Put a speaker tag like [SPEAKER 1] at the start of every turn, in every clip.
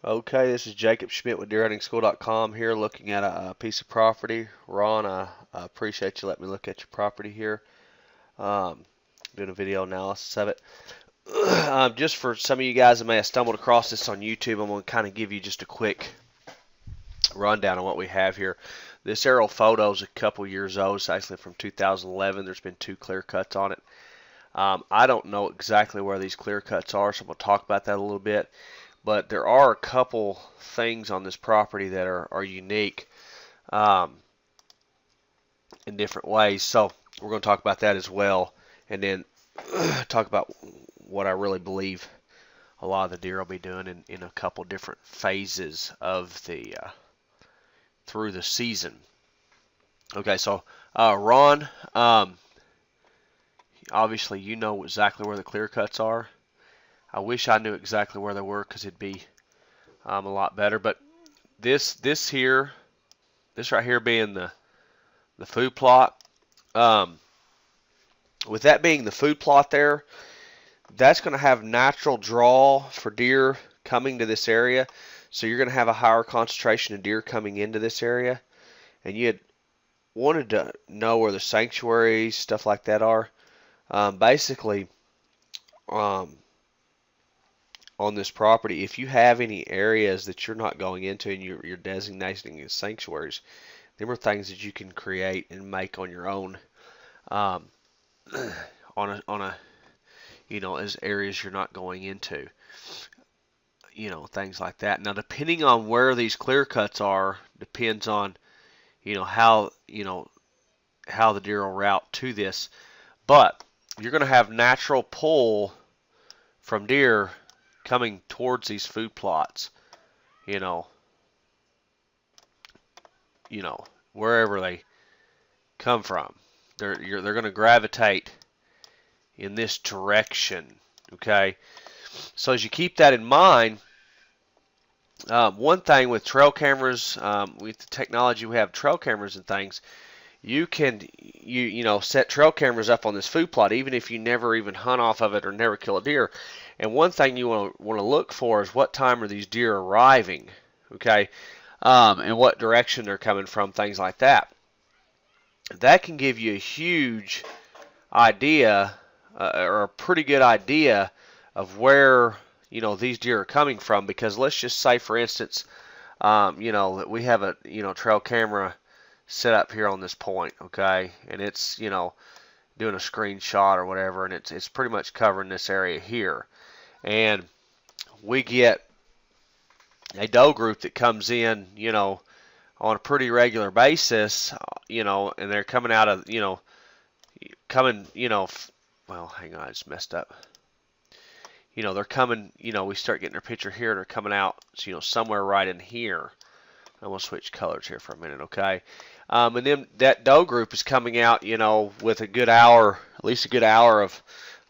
[SPEAKER 1] Okay, this is Jacob Schmidt with deerhuntingschool.com here looking at a piece of property. Ron, I appreciate you letting me look at your property here. Um, Doing a video analysis of it. Just for some of you guys that may have stumbled across this on YouTube, I'm going to kind of give you just a quick rundown on what we have here. This aerial photo is a couple years old. It's actually from 2011. There's been 2 clear cuts on it. I don't know exactly where these clear cuts are, so I'm going to talk about that a little bit. But there are a couple things on this property that are unique um, in different ways. So we're going to talk about that as well, and then talk about what I really believe a lot of the deer will be doing in a couple different phases of the through the season. Okay, so Ron, obviously you know exactly where the clear cuts are. I wish I knew exactly where they were because it'd be a lot better. But this right here being the food plot, with that being the food plot there, that's going to have natural draw for deer coming to this area. So you're going to have a higher concentration of deer coming into this area. And you had wanted to know where the sanctuaries, stuff like that are. Basically, on this property, if you have any areas that you're not going into and you're designating as sanctuaries, them are things that you can create and make on your own, um, on a as areas you're not going into, things like that. Now, depending on where these clear cuts are, depends on how how the deer will route to this, but you're going to have natural pull from deer coming towards these food plots, you know, wherever they come from. They're going to gravitate in this direction. Okay, so as you keep that in mind, one thing with trail cameras, with the technology we have, trail cameras and things, you can set trail cameras up on this food plot, even if you never even hunt off of it or never kill a deer. And one thing you want to look for is what time are these deer arriving, okay, and what direction they're coming from, things like that. That can give you a huge idea, or a pretty good idea of where these deer are coming from. Because let's just say, for instance, that we have a trail camera set up here on this point, okay, and it's doing a screenshot or whatever, and it's pretty much covering this area here, and we get a doe group that comes in, on a pretty regular basis, and they're coming out of, well, hang on, I just messed up. They're coming, we start getting their picture here, and they're coming out, somewhere right in here. I'm going to switch colors here for a minute, okay? And then that doe group is coming out, with a good hour, at least a good hour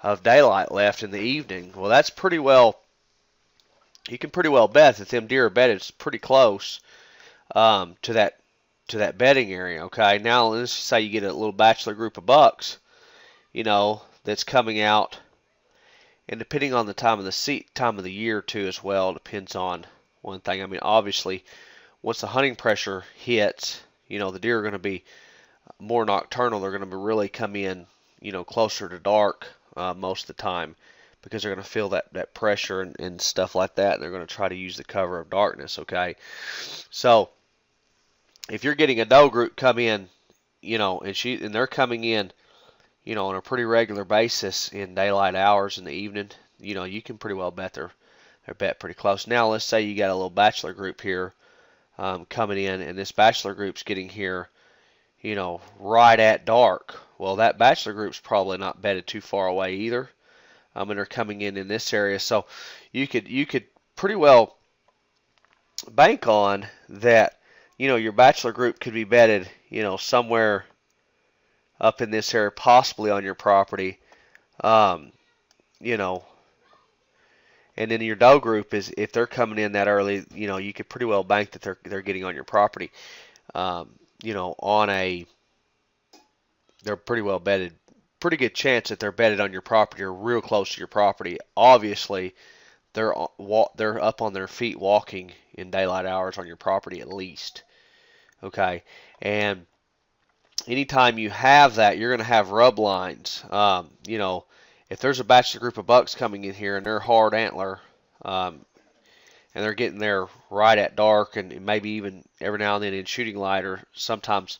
[SPEAKER 1] of daylight left in the evening. Well, that's pretty well, you can pretty well bet that them deer are bedded pretty close to that bedding area, okay? Now, let's just say you get a little bachelor group of bucks, that's coming out, and depending on the time of the year too as well, depends on one thing. I mean, obviously, once the hunting pressure hits, the deer are going to be more nocturnal. They're going to really come in, closer to dark most of the time, because they're going to feel that pressure and stuff like that, and they're going to try to use the cover of darkness, okay? So, if you're getting a doe group come in, and they're coming in, on a pretty regular basis in daylight hours in the evening, you can pretty well bet they're bet pretty close. Now, let's say you got a little bachelor group here coming in, and this bachelor group's getting here, right at dark. Well, that bachelor group's probably not bedded too far away either, and they're coming in this area. So you could pretty well bank on that. Your bachelor group could be bedded, somewhere up in this area, possibly on your property, and then your doe group is, if they're coming in that early, you could pretty well bank that they're getting on your property, they're pretty well bedded, pretty good chance that they're bedded on your property or real close to your property. Obviously, they're up on their feet walking in daylight hours on your property at least. Okay, and anytime you have that, you're going to have rub lines. If there's a bachelor group of bucks coming in here and they're hard antler, and they're getting there right at dark, and maybe even every now and then in shooting light, or sometimes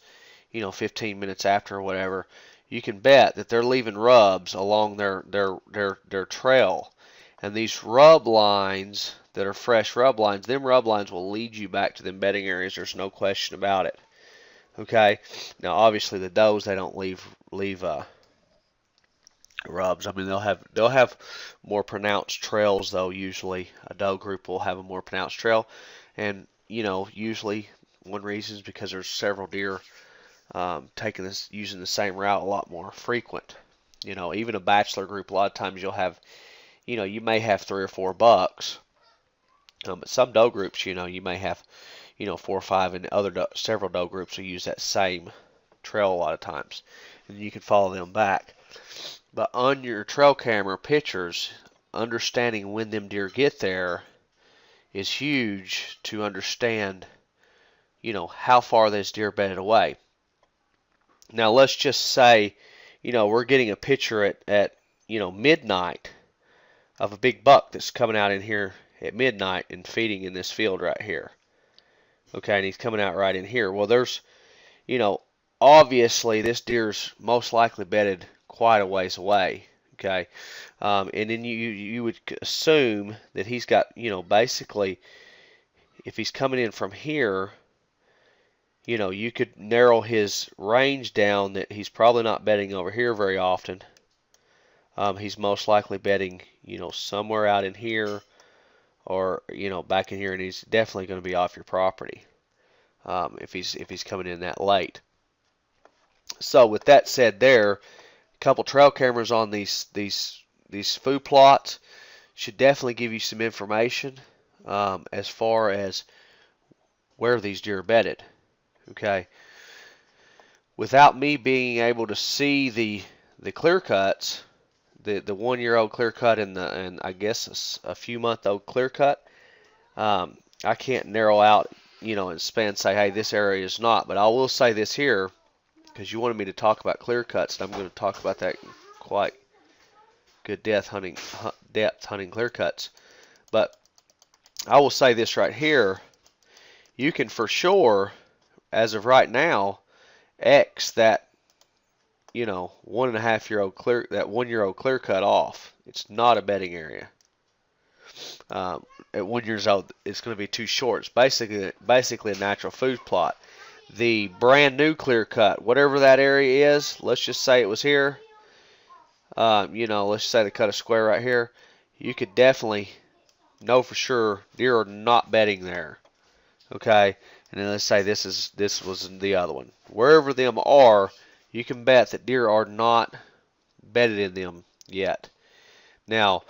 [SPEAKER 1] 15 minutes after or whatever, you can bet that they're leaving rubs along their trail. And these rub lines that are fresh rub lines, them rub lines will lead you back to them bedding areas. There's no question about it. Okay. Now, obviously, the does, they don't leave rubs. I mean, they'll have more pronounced trails though. Usually, a doe group will have a more pronounced trail, and usually one reason is because there's several deer using the same route a lot more frequent. Even a bachelor group, a lot of times you'll have, you may have 3 or 4 bucks, but some doe groups, you may have, 4 or 5, and several doe groups will use that same trail a lot of times, and you can follow them back. But on your trail camera pictures, understanding when them deer get there is huge to understand, how far this deer bedded away. Now let's just say, we're getting a picture at midnight of a big buck that's coming out in here at midnight and feeding in this field right here. Okay, and he's coming out right in here. Well, there's, obviously this deer's most likely bedded quite a ways away. Okay, and then you would assume that he's got, basically, if he's coming in from here, you could narrow his range down that he's probably not bedding over here very often. He's most likely bedding, somewhere out in here, or back in here, and he's definitely going to be off your property if he's coming in that late. So with that said, there, a couple trail cameras on these food plots should definitely give you some information as far as where these deer are bedded. Okay. Without me being able to see the clear cuts, the 1-year-old clear cut and I guess a few month old clear cut, I can't narrow out, and say, hey, this area is not. But I will say this here, because you wanted me to talk about clear cuts, and I'm going to talk about that in quite good depth hunting clear cuts. But I will say this right here, you can for sure, as of right now, X that 1.5-year-old clear, that 1-year-old clear cut off. It's not a bedding area. At 1 year old, it's going to be too short. It's basically a natural food plot. The brand new clear cut, whatever that area is, let's just say it was here. Let's say they cut a square right here. You could definitely know for sure deer are not bedding there. Okay, and then let's say this was the other one. Wherever them are, you can bet that deer are not bedded in them yet. Now,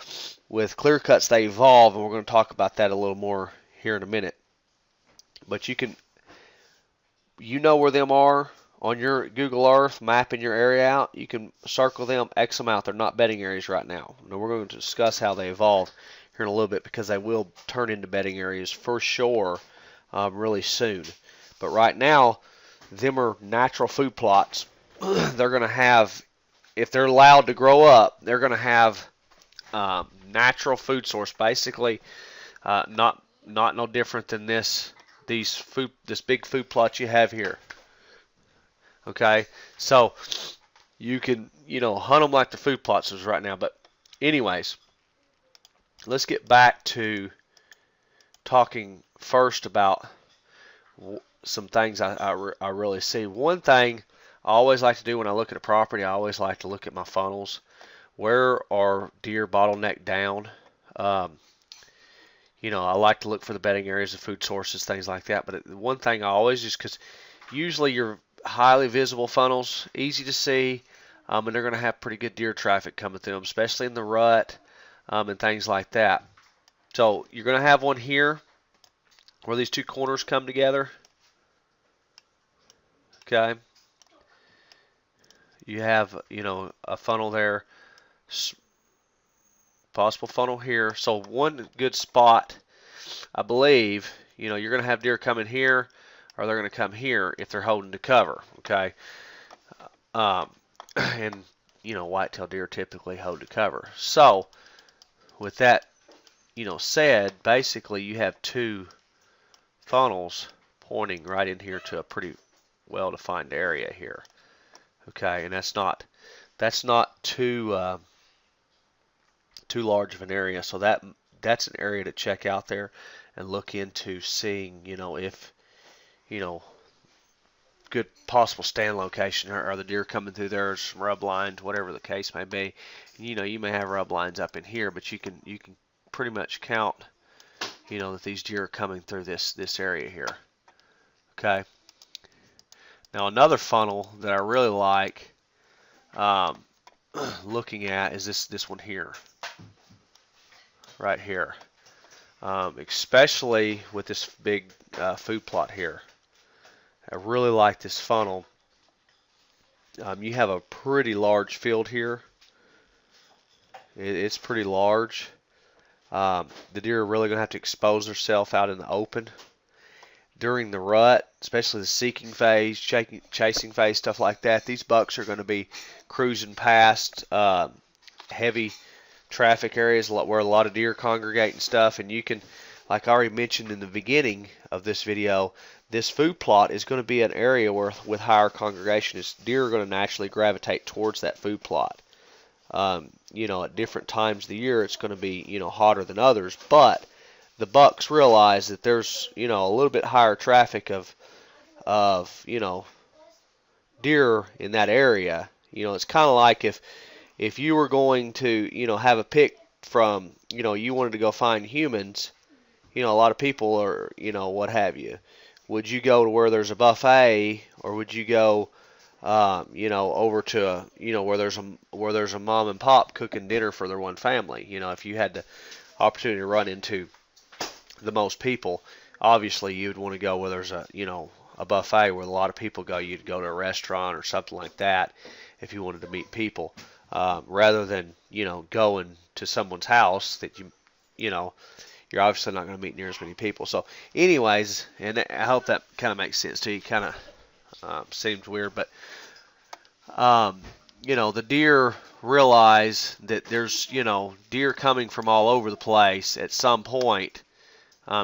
[SPEAKER 1] with clear cuts, they evolve, and we're going to talk about that a little more here in a minute. But you know where them are on your Google Earth, mapping your area out. You can circle them, X them out. They're not bedding areas right now. Now we're going to discuss how they evolve here in a little bit, because they will turn into bedding areas for sure really soon. But right now, them are natural food plots. They're going to have, if they're allowed to grow up, they're going to have natural food source, basically not no different than this big food plot you have here. Okay, so you can hunt them like the food plots is right now. But anyways, let's get back to talking first about some things I really see. One thing I always like to do when I look at a property, I always like to look at my funnels. Where are deer bottlenecked down? I like to look for the bedding areas, the food sources, things like that. But one thing I always, just because usually your highly visible funnels, easy to see, and they're going to have pretty good deer traffic coming through them, especially in the rut and things like that. So you're going to have one here where these two corners come together. Okay. You have, a funnel there. possible funnel here. So one good spot, I believe, you're going to have deer come in here, or they're going to come here if they're holding to cover, okay? And, whitetail deer typically hold to cover. So with that, said, basically you have two funnels pointing right in here to a pretty well-defined area here, okay? And that's not too large of an area, so that's an area to check out there and look into, seeing if good possible stand location. Are the deer coming through there, some rub lines, whatever the case may be. You may have rub lines up in here, but you can pretty much count that these deer are coming through this area here, okay? Now another funnel that I really like looking at is this one here, right here, especially with this big food plot here. I really like this funnel. You have a pretty large field here. It's pretty large. The deer are really going to have to expose themselves out in the open during the rut, especially the seeking phase, chasing phase, stuff like that. These bucks are going to be cruising past heavy traffic areas where a lot of deer congregate and stuff, and you can, like I already mentioned in the beginning of this video, this food plot is going to be an area where, with higher congregation, deer are going to naturally gravitate towards that food plot. At different times of the year, it's going to be, hotter than others, but the bucks realize that there's, a little bit higher traffic of deer in that area. It's kind of like if you were going to, have a pick from, you wanted to go find humans, a lot of people are, what have you. Would you go to where there's a buffet, or would you go, over to, where there's a mom and pop cooking dinner for their one family? If you had the opportunity to run into the most people, obviously you'd want to go where there's a buffet where a lot of people go. You'd go to a restaurant or something like that if you wanted to meet people, rather than going to someone's house that you're obviously not going to meet near as many people. So anyways, and I hope that kind of makes sense to you. Kind of seems weird, but the deer realize that there's deer coming from all over the place at some point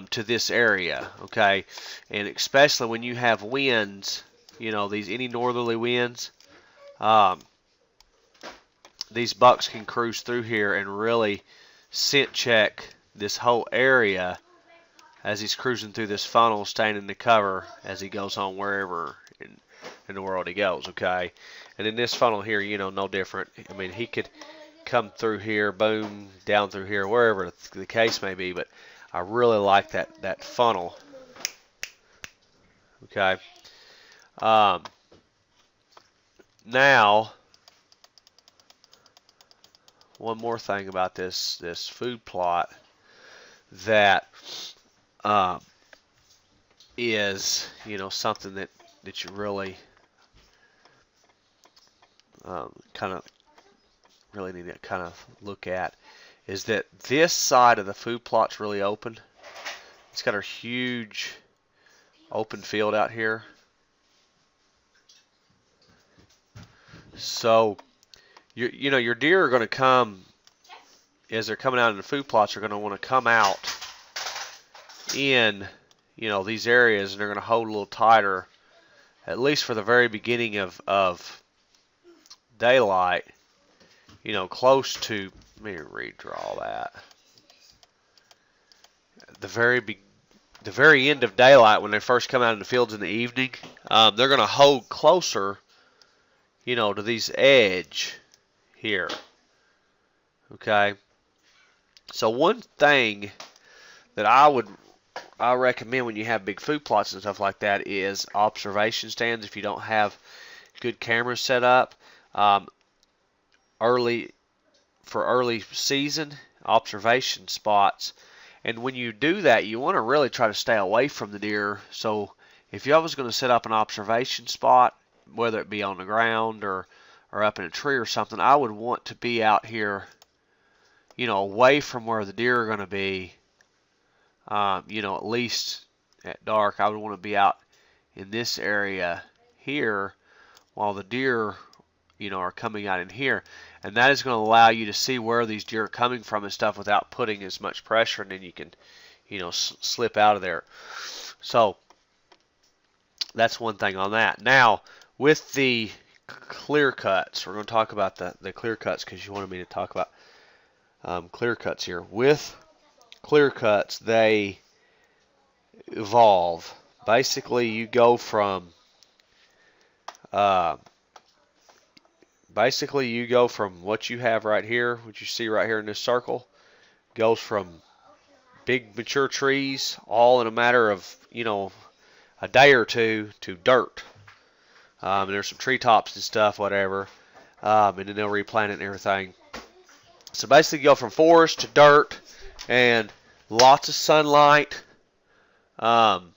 [SPEAKER 1] to this area, okay? And especially when you have winds, any northerly winds, these bucks can cruise through here and really scent check this whole area as he's cruising through this funnel, staying in the cover as he goes on wherever in the world he goes, okay? And in this funnel here, no different. I mean, he could come through here, boom, down through here, wherever the case may be, but I really like that funnel, okay? Now, one more thing about this food plot that is something that you really kind of really need to kind of look at, is that this side of the food plot's really open. It's got a huge open field out here. So your deer are going to come, as they're coming out in the food plots, are going to want to come out in these areas, and they're going to hold a little tighter, at least for the very beginning of daylight, close to, let me redraw that, the very end of daylight, when they first come out in the fields in the evening, they're going to hold closer to these edge here, okay? So one thing that I recommend when you have big food plots and stuff like that is observation stands. If you don't have good cameras set up, early season observation spots. And when you do that, you want to really try to stay away from the deer. So if you was going to set up an observation spot, whether it be on the ground or up in a tree or something, I would want to be out here, away from where the deer are going to be. At least at dark, I would want to be out in this area here while the deer, are coming out in here. And that is going to allow you to see where these deer are coming from and stuff without putting as much pressure, and then you can, slip out of there. So that's one thing on that. Now, with the clear cuts, we're going to talk about the clear cuts because you wanted me to talk about clear cuts here. With clear cuts, they evolve. Basically, you go from what you have right here, what you see right here in this circle, goes from big mature trees all in a matter of a day or two to dirt. And there's some treetops and stuff, whatever, and then they'll replant it and everything. So basically, you go from forest to dirt, and lots of sunlight on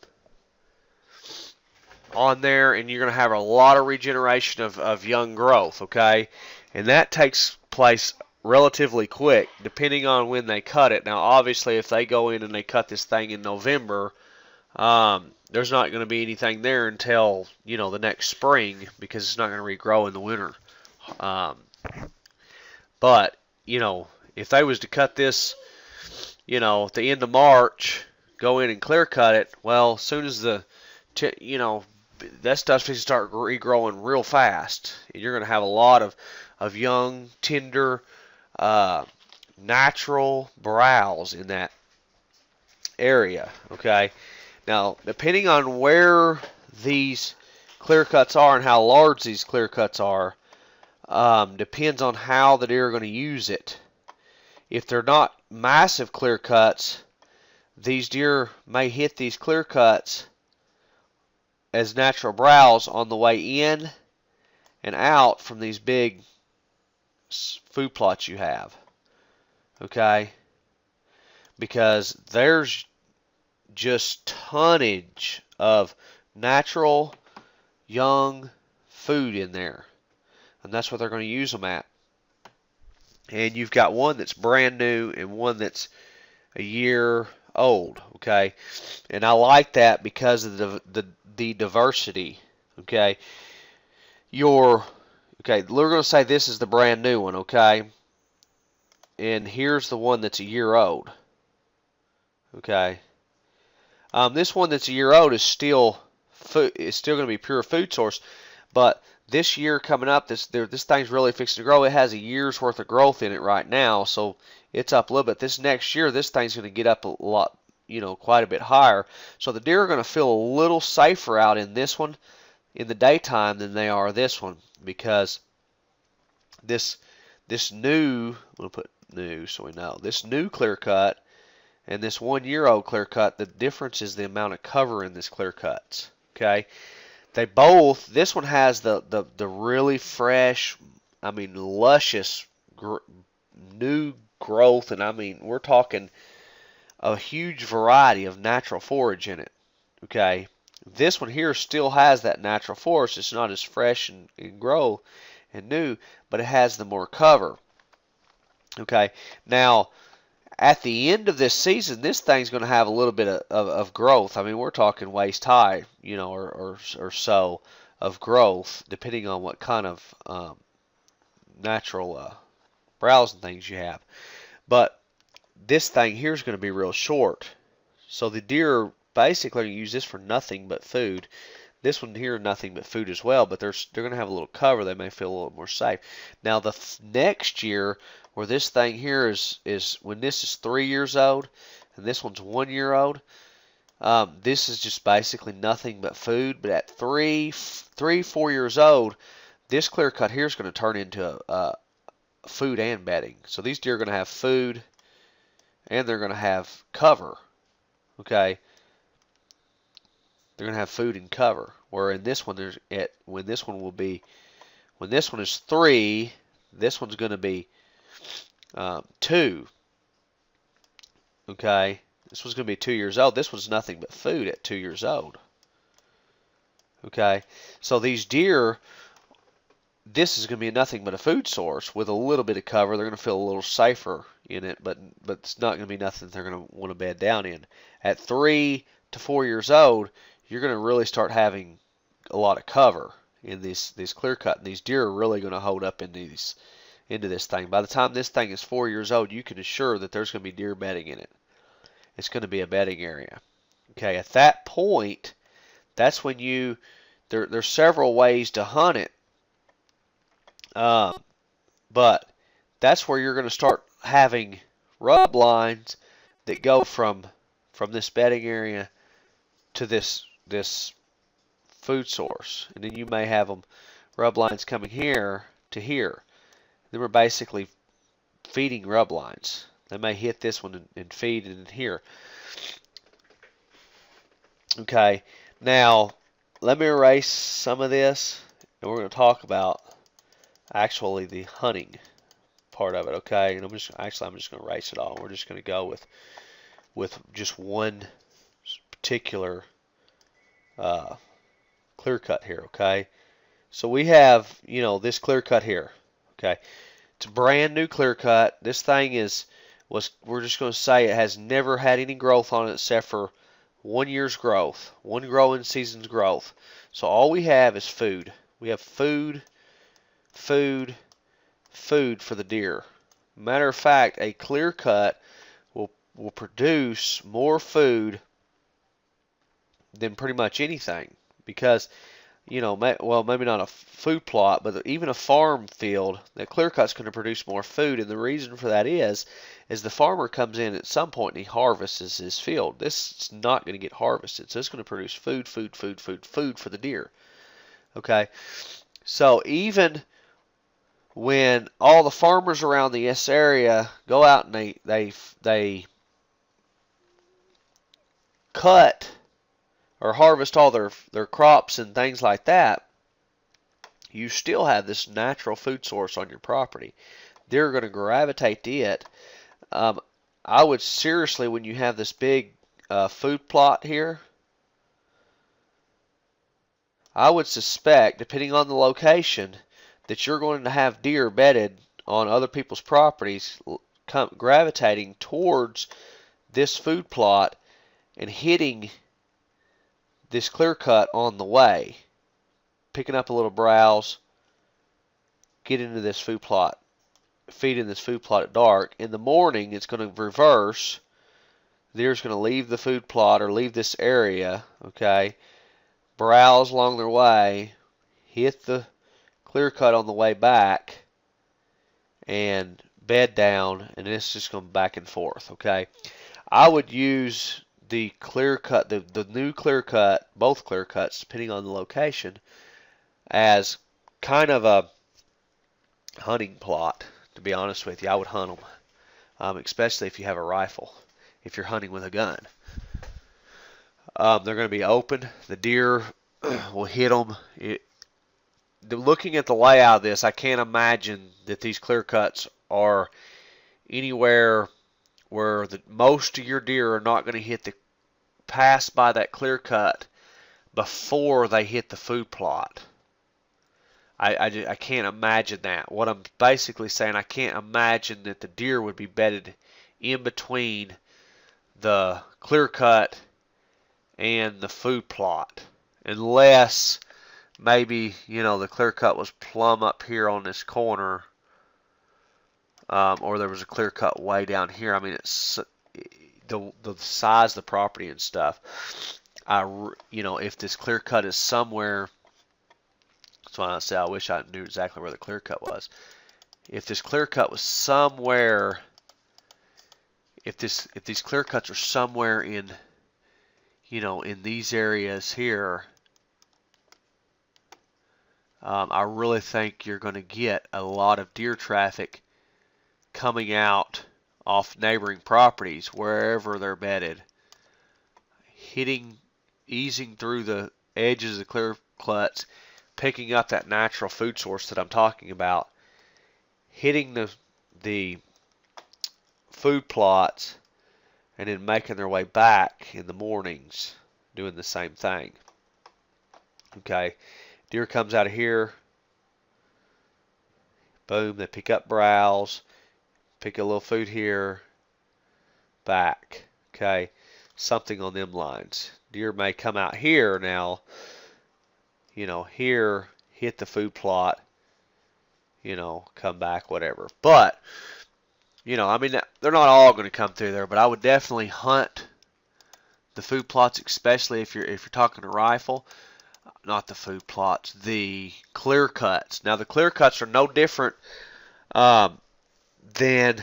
[SPEAKER 1] there, and you're going to have a lot of regeneration of young growth, okay? And that takes place relatively quick, depending on when they cut it. Now, obviously, if they go in and they cut this thing in November, there's not going to be anything there until, the next spring, because it's not going to regrow in the winter. But, if they was to cut this, at the end of March, go in and clear cut it, well, as soon as that stuff's going to start regrowing real fast. And you're going to have a lot of young, tender, natural browse in that area, okay? Now, depending on where these clear cuts are and how large these clear cuts are, depends on how the deer are going to use it. If they're not massive clear cuts, these deer may hit these clear cuts as natural browse on the way in and out from these big food plots you have, okay? Because there's just tonnage of natural young food in there, and that's what they're going to use them at. And you've got one that's brand new and one that's a year old, okay? And I like that because of the diversity, okay? We're going to say this is the brand new one, okay? And here's the one that's a year old, okay? This one that's a year old is still food. It's still going to be pure food source, but this year coming up, this thing's really fixing to grow. It has a year's worth of growth in it right now, so it's up a little bit. This next year, this thing's going to get up a lot, quite a bit higher. So the deer are going to feel a little safer out in this one in the daytime than they are this one, because this new, I'm going to put new so we know, this new clear cut and this 1 year old clear cut, the difference is the amount of cover in this clear cuts, okay? They both, this one has the really fresh, luscious new growth, and we're talking a huge variety of natural forage in it, okay? This one here still has that natural forage. It's not as fresh and growth and new, but it has the more cover, okay? Now, at the end of this season, this thing's going to have a little bit of growth. We're talking waist high, or so of growth, depending on what kind of natural browse and things you have. But this thing here is going to be real short. So the deer basically use this for nothing but food. This one here, nothing but food as well, but they're going to have a little cover. They may feel a little more safe. Now, the next year, where this thing here is when this is 3 years old and this one's 1 year old, this is just basically nothing but food. But at 4 years old, this clear cut here is going to turn into food and bedding. So these deer are going to have food and they're going to have cover, okay? They're going to have food and cover. Where in this one, when this one is 3, this one's going to be 2. Okay, this one's going to be 2 years old. This one's nothing but food at 2 years old. Okay, so these deer, this is going to be nothing but a food source with a little bit of cover. They're going to feel a little safer, in it, but it's not going to be nothing they're going to want to bed down in. At 3 to 4 years old, you're going to really start having a lot of cover in these clear cut, and these deer are really going to hold up into this thing. By the time this thing is 4 years old, you can assure that there's going to be deer bedding in it. It's going to be a bedding area. Okay, at that point, that's when there's several ways to hunt it, but that's where you're going to start having rub lines that go from this bedding area to this food source, and then you may have them rub lines coming here to here. Then we're basically feeding rub lines. They may hit this one and feed in here. Okay, now let me erase some of this, and we're going to talk about actually the hunting part of it. Okay, and I'm just going to erase it all. We're just going to go with just one particular clear cut here. Okay, so we have this clear cut here. Okay, it's a brand new clear cut. This thing we're just going to say it has never had any growth on it except for 1 year's growth, one growing season's growth. So all we have is food. We have food for the deer. Matter of fact, a clear cut will produce more food than pretty much anything, because well, maybe not a food plot, but even a farm field, that clear cut's going to produce more food. And the reason for that is the farmer comes in at some point and he harvests his field. This is not going to get harvested, so it's going to produce food for the deer. Okay, so even when all the farmers around this area go out and they cut or harvest all their crops and things like that, you still have this natural food source on your property. They're going to gravitate to it. I would seriously, when you have this big food plot here, I would suspect, depending on the location, that you're going to have deer bedded on other people's properties, gravitating towards this food plot and hitting this clear cut on the way, picking up a little browse, get into this food plot, feed in this food plot at dark. In the morning, it's going to reverse. The deer's going to leave the food plot or leave this area, okay, browse along their way, hit the clear cut on the way back, and bed down, and it's just going back and forth, okay. I would use the clear cut, the new clear cut, both clear cuts, depending on the location, as kind of a hunting plot. To be honest with you, I would hunt them, especially if you have a rifle. If you're hunting with a gun, they're going to be open. The deer will hit them. Looking at the layout of this, I can't imagine that these clear cuts are anywhere where most of your deer are not going to pass by that clear cut before they hit the food plot. I can't imagine that. What I'm basically saying, I can't imagine that the deer would be bedded in between the clear cut and the food plot, unless maybe the clear cut was plumb up here on this corner, or there was a clear cut way down here. I mean, it's the size of the property and stuff. If this clear cut is somewhere, that's why I say I wish I knew exactly where the clear cut was. If this clear cut was somewhere, if these clear cuts are somewhere in these areas here, I really think you're going to get a lot of deer traffic coming out off neighboring properties, wherever they're bedded, easing through the edges of the clear cuts, picking up that natural food source that I'm talking about, hitting the food plots, and then making their way back in the mornings, doing the same thing. Okay, deer comes out of here, boom, they pick up browse, pick a little food here, back, okay, something on them lines. Deer may come out here now, here, hit the food plot, come back, whatever. But, I mean, they're not all going to come through there, but I would definitely hunt the food plots, especially if you're talking a rifle. Not the food plots, the clear cuts. Now, the clear cuts are no different than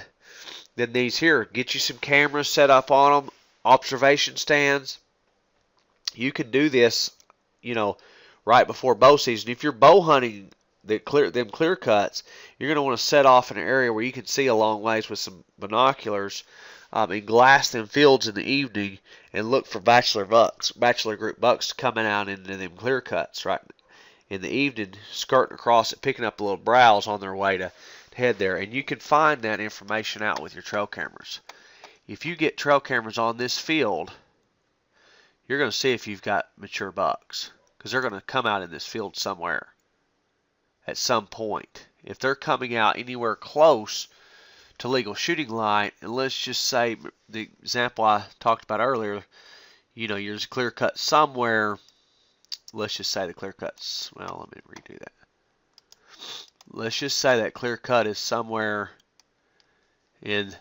[SPEAKER 1] these here. Get you some cameras set up on them, observation stands. You can do this, right before bow season. If you're bow hunting them clear cuts, you're going to want to set off in an area where you can see a long ways with some binoculars and glass them fields in the evening and look for bachelor group bucks coming out into them clear cuts right in the evening, skirting across it, picking up the little browse on their way to head there. And you can find that information out with your trail cameras. If you get trail cameras on this field, you're going to see if you've got mature bucks, because they're going to come out in this field somewhere at some point. If they're coming out anywhere close to legal shooting light, and let's just say the example I talked about earlier, there's a clear cut somewhere. Let's just say the clear cuts, well, let me redo that. Let's just say that clear cut is somewhere in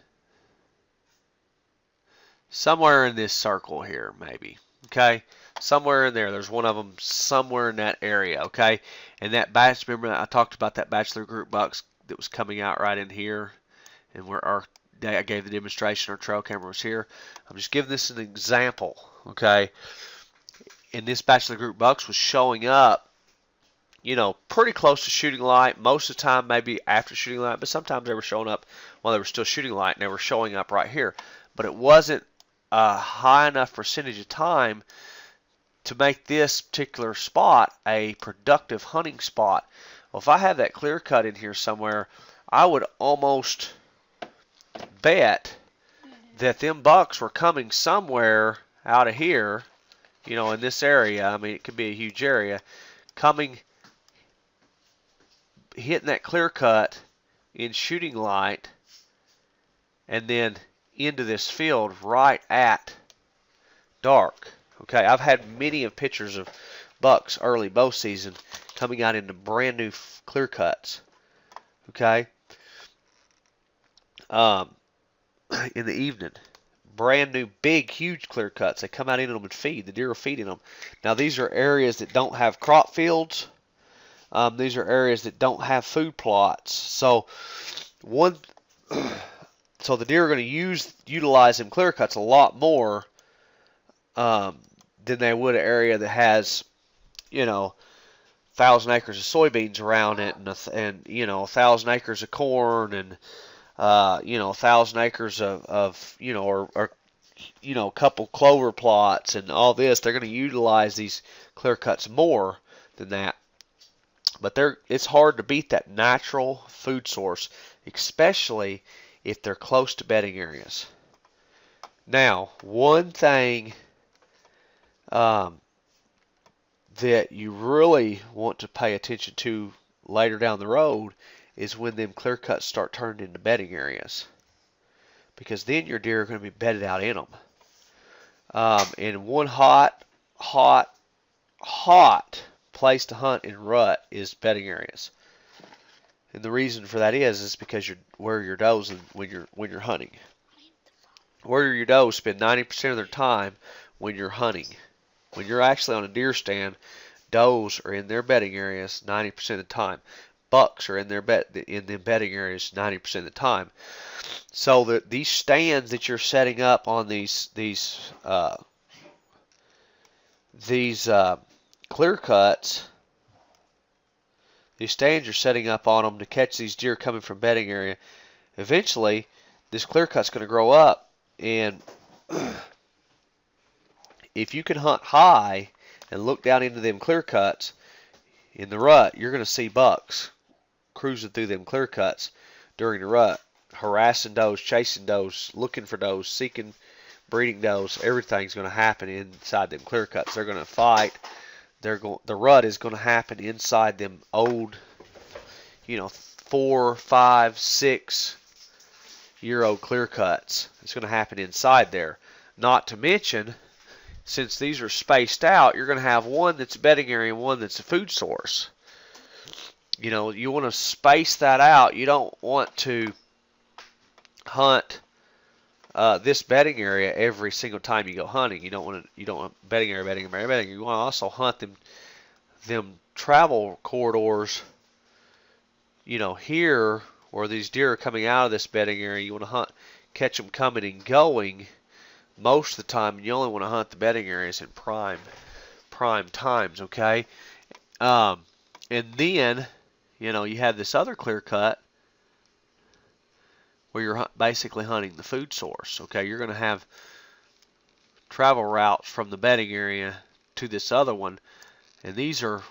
[SPEAKER 1] this circle here, maybe. Okay, somewhere in there. There's one of them somewhere in that area. Okay, and that batch. Remember that I talked about that bachelor group bucks that was coming out right in here, and where I gave the demonstration. Our trail camera was here. I'm just giving this an example. Okay, and this bachelor group bucks was showing up, pretty close to shooting light. Most of the time, maybe after shooting light, but sometimes they were showing up while they were still shooting light, and they were showing up right here. But it wasn't a high enough percentage of time to make this particular spot a productive hunting spot. Well, if I have that clear cut in here somewhere, I would almost bet that them bucks were coming somewhere out of here, in this area. I mean, it could be a huge area, hitting that clear cut in shooting light, and then into this field right at dark. Okay, I've had many of pictures of bucks early bow season coming out into brand new clear cuts. Okay, in the evening, brand new big huge clear cuts. They come out into them and feed. The deer are feeding them. Now these are areas that don't have crop fields. These are areas that don't have food plots. So the deer are going to utilize them clear cuts a lot more than they would an area that has, 1,000 acres of soybeans around it, and 1,000 acres of corn, and 1,000 acres of or a couple clover plots and all this. They're going to utilize these clear cuts more than that. But it's hard to beat that natural food source, especially if they're close to bedding areas. Now, one thing that you really want to pay attention to later down the road is when them clear cuts start turning into bedding areas, because then your deer are going to be bedded out in them. And one hot place to hunt in rut is bedding areas. And the reason for that is because where your does when you're hunting. Where your does spend 90% of their time when you're hunting. When you're actually on a deer stand, does are in their bedding areas 90% of the time. Bucks are in their bedding areas 90% of the time. So these stands that you're setting up on these clear cuts, these stands you're setting up on them to catch these deer coming from bedding area, eventually this clear cut's going to grow up, and if you can hunt high and look down into them clear cuts in the rut, you're going to see bucks cruising through them clear cuts during the rut, harassing does, chasing does, looking for does, seeking breeding does. Everything's going to happen inside them clear cuts. They're going to fight. The rut is going to happen inside them old, 4, 5, 6 year-old clear cuts. It's going to happen inside there. Not to mention, since these are spaced out, you're going to have one that's a bedding area and one that's a food source. You know, you want to space that out. You don't want to hunt this bedding area every single time you go hunting. You don't want bedding area, bedding area, bedding. You want to also hunt them travel corridors. You know, here where these deer are coming out of this bedding area, you want to catch them coming and going. Most of the time, you only want to hunt the bedding areas in prime times. Okay, and then you know you have this other clear cut where you're basically hunting the food source. Okay, you're going to have travel routes from the bedding area to this other one, and these are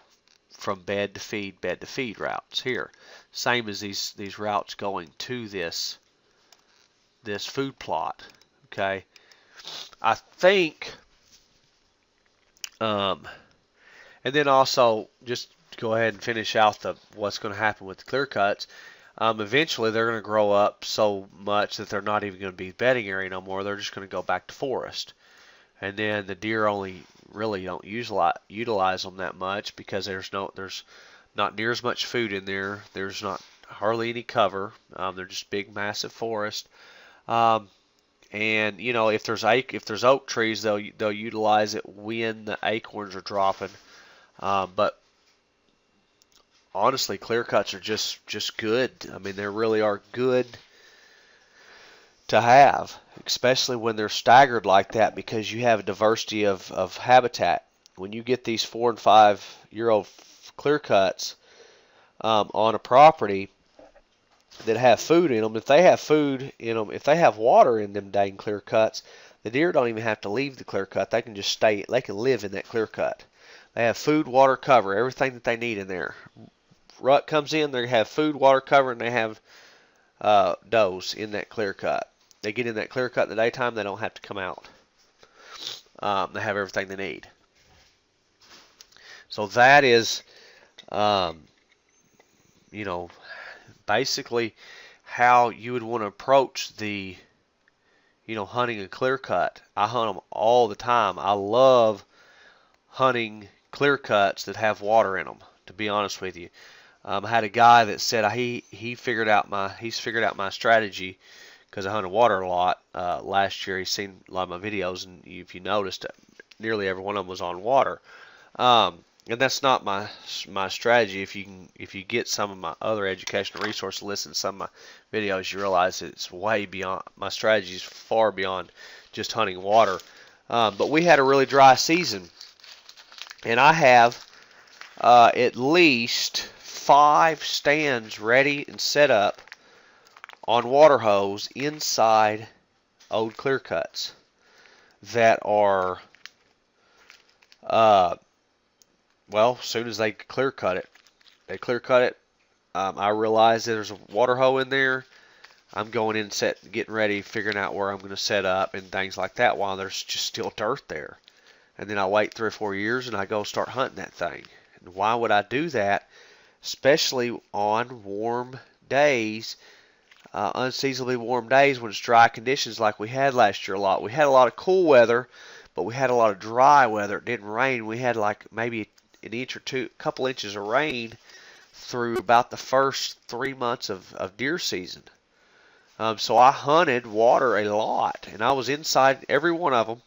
[SPEAKER 1] from bed to feed routes here. Same as these routes going to this food plot. Okay, I think, and then also just to go ahead and finish out what's going to happen with the clear cuts. Eventually, they're going to grow up so much that they're not even going to be bedding area no more. They're just going to go back to forest. And then the deer only really don't utilize them that much because there's not near as much food in there. There's not hardly any cover. They're just big, massive forest. And you know, if there's oak trees, they'll utilize it when the acorns are dropping. But honestly, clear cuts are just good. I mean, they really are good to have, especially when they're staggered like that, because you have a diversity of habitat. When you get these 4 and 5 year old clear cuts on a property that have food in them, if they have food in them, if they have water in them dang clear cuts, the deer don't even have to leave the clear cut. They can just stay. They can live in that clear cut. They have food, water, cover, everything that they need in there. Rut comes in, they have food, water, cover, and they have does in that clear cut. They get in that clear cut in the daytime, they don't have to come out. They have everything they need. So that is, you know, basically how you would want to approach the, you know, hunting a clear cut. I hunt them all the time. I love hunting clear cuts that have water in them, to be honest with you. I had a guy that said he's figured out my strategy because I hunted water a lot last year. He's seen a lot of my videos, and if you noticed, nearly every one of them was on water. And that's not my strategy. If you get some of my other educational resources, listen to some of my videos, you realize it's way beyond. My strategy is far beyond just hunting water. But we had a really dry season, and I have at least 5 stands ready and set up on water hose inside old clear cuts that are well, as soon as they clear cut it, I realize that there's a water hole in there. I'm going in getting ready, figuring out where I'm going to set up and things like that while there's just still dirt there. And then I wait 3 or 4 years and I go start hunting that thing. And why would I do that? Especially on warm days, unseasonably warm days when it's dry conditions like we had last year a lot. We had a lot of cool weather, but we had a lot of dry weather. It didn't rain. We had like maybe an inch or two, a couple inches of rain through about the first 3 months of deer season. So I hunted water a lot, and I was inside, every one of them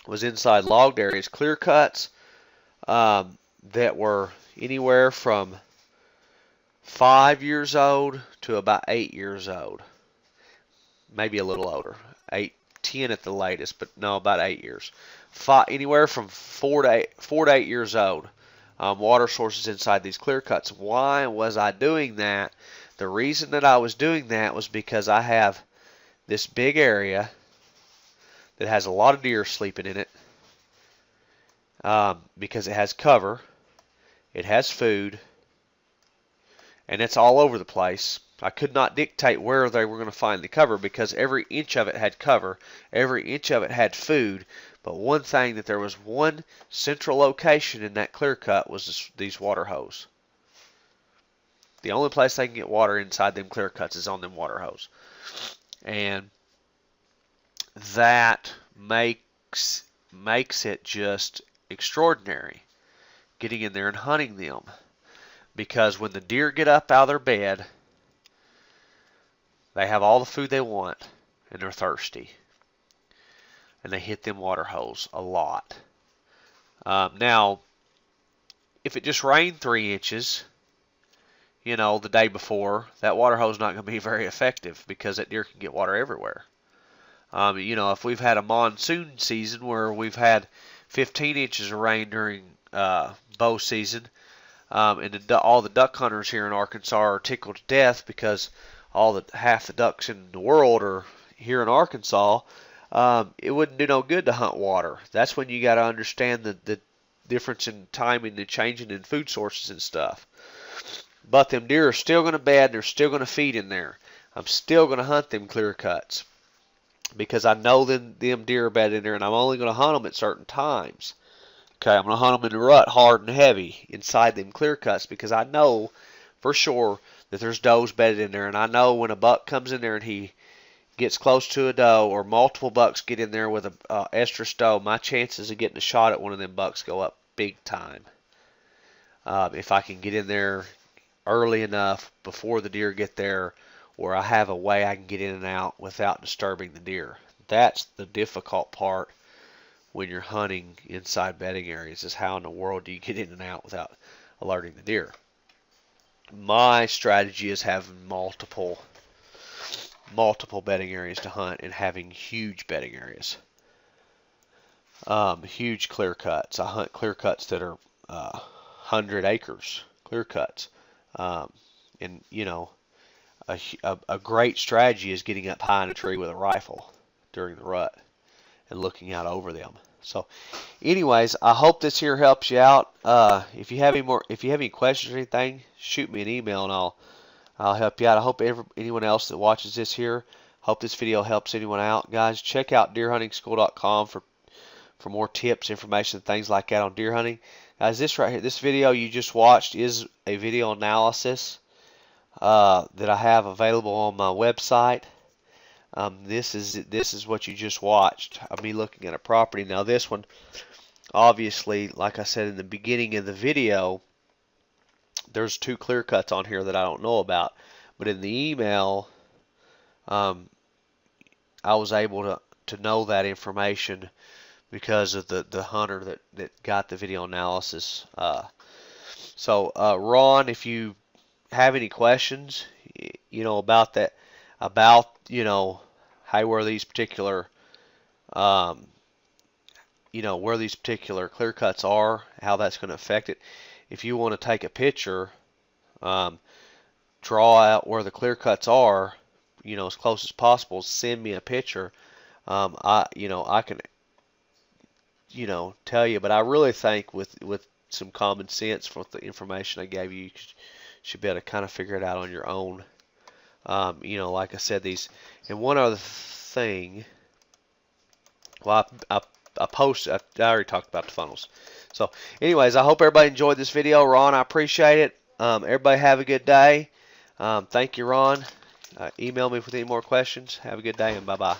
[SPEAKER 1] was inside logged areas, clear cuts that were anywhere from 5 years old to about 8 years old. Maybe a little older. 10 at the latest, but no, about 8 years. Anywhere from 4 to 8 years old. Water sources inside these clear cuts. Why was I doing that? The reason that I was doing that was because I have this big area that has a lot of deer sleeping in it, because it has cover, it has food, and it's all over the place. I could not dictate where they were going to find the cover because every inch of it had cover, every inch of it had food. But one thing, that there was one central location in that clear cut was these water hose. The only place they can get water inside them clear cuts is on them water hose. And that makes it just extraordinary getting in there and hunting them, because when the deer get up out of their bed, they have all the food they want and they're thirsty, and they hit them water holes a lot. Now, if it just rained 3 inches, the day before, that water hose is not going to be very effective, because that deer can get water everywhere. If we've had a monsoon season where we've had 15 inches of rain during bow season, and all the duck hunters here in Arkansas are tickled to death because half the ducks in the world are here in Arkansas, it wouldn't do no good to hunt water. That's when you got to understand the difference in timing and changing in food sources and stuff. But them deer are still going to bed, and they're still going to feed in there. I'm still going to hunt them clear cuts, because I know them deer are bedded in there, and I'm only going to hunt them at certain times. Okay, I'm going to hunt them in the rut hard and heavy inside them clear cuts, because I know for sure that there's does bedded in there, and I know when a buck comes in there and he gets close to a doe, or multiple bucks get in there with a estrus doe, my chances of getting a shot at one of them bucks go up big time. If I can get in there early enough before the deer get there, or I have a way I can get in and out without disturbing the deer. That's the difficult part when you're hunting inside bedding areas, is how in the world do you get in and out without alerting the deer. My strategy is having multiple bedding areas to hunt, and having huge bedding areas. Huge clear cuts. I hunt clear cuts that are 100 acres clear cuts. And a great strategy is getting up high in a tree with a rifle during the rut and looking out over them. So anyways, I hope this here helps you out. If you have any questions or anything, shoot me an email and I'll help you out. I hope anyone else that watches this here, hope this video helps anyone out. Guys, check out deerhuntingschool.com for more tips, information, things like that on deer hunting. Guys, this right here, this video you just watched is a video analysis that I have available on my website. This is what you just watched of me looking at a property. Now this one, obviously, like I said in the beginning of the video, there's 2 clear cuts on here that I don't know about. But in the email, I was able to know that information because of the hunter that got the video analysis. So Ron, if you have any questions, about that, where these particular, where these particular clear cuts are, how that's going to affect it. If you want to take a picture, draw out where the clear cuts are, as close as possible. Send me a picture. I can, tell you. But I really think with some common sense, with the information I gave you, you should be able to kind of figure it out on your own. Like I said, these. And one other thing. Well, I already talked about the funnels. So, anyways, I hope everybody enjoyed this video. Ron, I appreciate it. Everybody have a good day. Thank you, Ron. Email me with any more questions. Have a good day, and bye-bye.